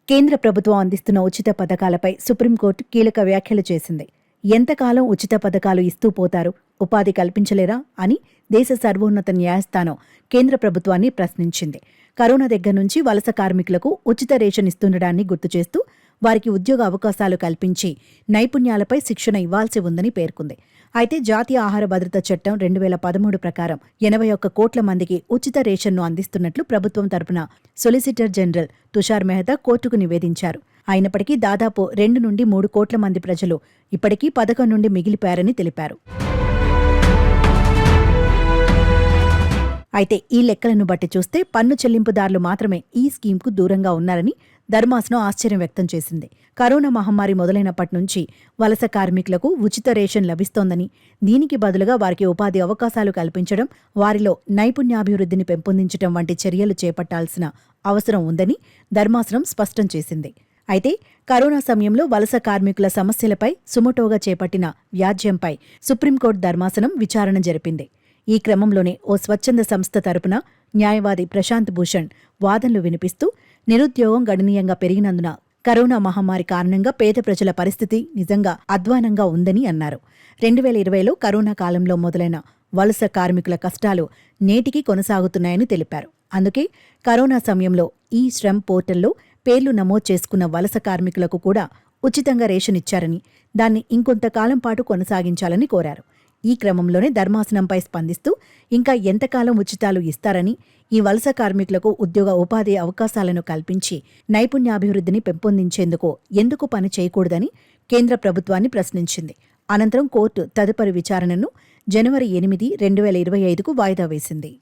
కేంద్ర ప్రభుత్వం అందిస్తున్న ఉచిత పథకాలపై సుప్రీంకోర్టు కీలక వ్యాఖ్యలు చేసింది. ఎంతకాలం ఉచిత పథకాలు ఇస్తూ పోతారు, ఉపాధి కల్పించలేరా అని దేశ సర్వోన్నత న్యాయస్థానం కేంద్ర ప్రభుత్వాన్ని ప్రశ్నించింది. కరోనా దగ్గర నుంచి వలస కార్మికులకు ఉచిత రేషన్ ఇస్తుండడాన్ని గుర్తు చేస్తూ వారికి ఉద్యోగ అవకాశాలు కల్పించి నైపుణ్యాలపై శిక్షణ ఇవ్వాల్సి ఉందని పేర్కొంది. అయితే జాతీయ ఆహార భద్రత చట్టం 2013 ప్రకారం 81 కోట్ల మందికి ఉచిత రేషన్ను అందిస్తున్నట్లు ప్రభుత్వం తరపున సొలిసిటర్ జనరల్ తుషార్ మెహతా కోర్టుకు నివేదించారు. అయినప్పటికీ దాదాపు 2 నుండి 3 కోట్ల మంది ప్రజలు ఇప్పటికీ పథకం నుండి మిగిలిపోయారని తెలిపారు. అయితే ఈ లెక్కలను బట్టి చూస్తే పన్ను చెల్లింపుదారులు మాత్రమే ఈ స్కీమ్కు దూరంగా ఉన్నారని ధర్మాసనం ఆశ్చర్యం వ్యక్తం చేసింది. కరోనా మహమ్మారి మొదలైనప్పటి నుంచి వలస కార్మికులకు ఉచిత రేషన్ లభిస్తోందని, దీనికి బదులుగా వారికి ఉపాధి అవకాశాలు కల్పించడం, వారిలో నైపుణ్యాభివృద్ధిని పెంపొందించడం వంటి చర్యలు చేపట్టాల్సిన అవసరం ఉందని ధర్మాసనం స్పష్టం చేసింది. అయితే కరోనా సమయంలో వలస కార్మికుల సమస్యలపై సుమోటోగా చేపట్టిన వ్యాజ్యంపై సుప్రీంకోర్టు ధర్మాసనం విచారణ జరిపింది. ఈ క్రమంలోనే ఓ స్వచ్ఛంద సంస్థ తరపున న్యాయవాది ప్రశాంత్ భూషణ్ వాదనలు వినిపిస్తూ నిరుద్యోగం గణనీయంగా పెరిగినందున కరోనా మహమ్మారి కారణంగా పేద ప్రజల పరిస్థితి నిజంగా అధ్వానంగా ఉందని అన్నారు. 2020లో కరోనా కాలంలో మొదలైన వలస కార్మికుల కష్టాలు నేటికి కొనసాగుతున్నాయని తెలిపారు. అందుకే కరోనా సమయంలో ఈ శ్రమ్ పోర్టల్లో పేర్లు నమోదు చేసుకున్న వలస కార్మికులకు కూడా ఉచితంగా రేషన్ ఇచ్చారని, దాన్ని ఇంకొంతకాలం పాటు కొనసాగించాలని కోరారు. ఈ క్రమంలోనే ధర్మాసనంపై స్పందిస్తూ ఇంకా ఎంతకాలం ఉచితాలు ఇస్తారని, ఈ వలస కార్మికులకు ఉద్యోగ ఉపాధి అవకాశాలను కల్పించి నైపుణ్యాభివృద్ధిని పెంపొందించేందుకు ఎందుకు పని చేయకూడదని కేంద్ర ప్రభుత్వాన్ని ప్రశ్నించింది. అనంతరం కోర్టు తదుపరి విచారణను జనవరి 8, 2025కు వాయిదా వేసింది.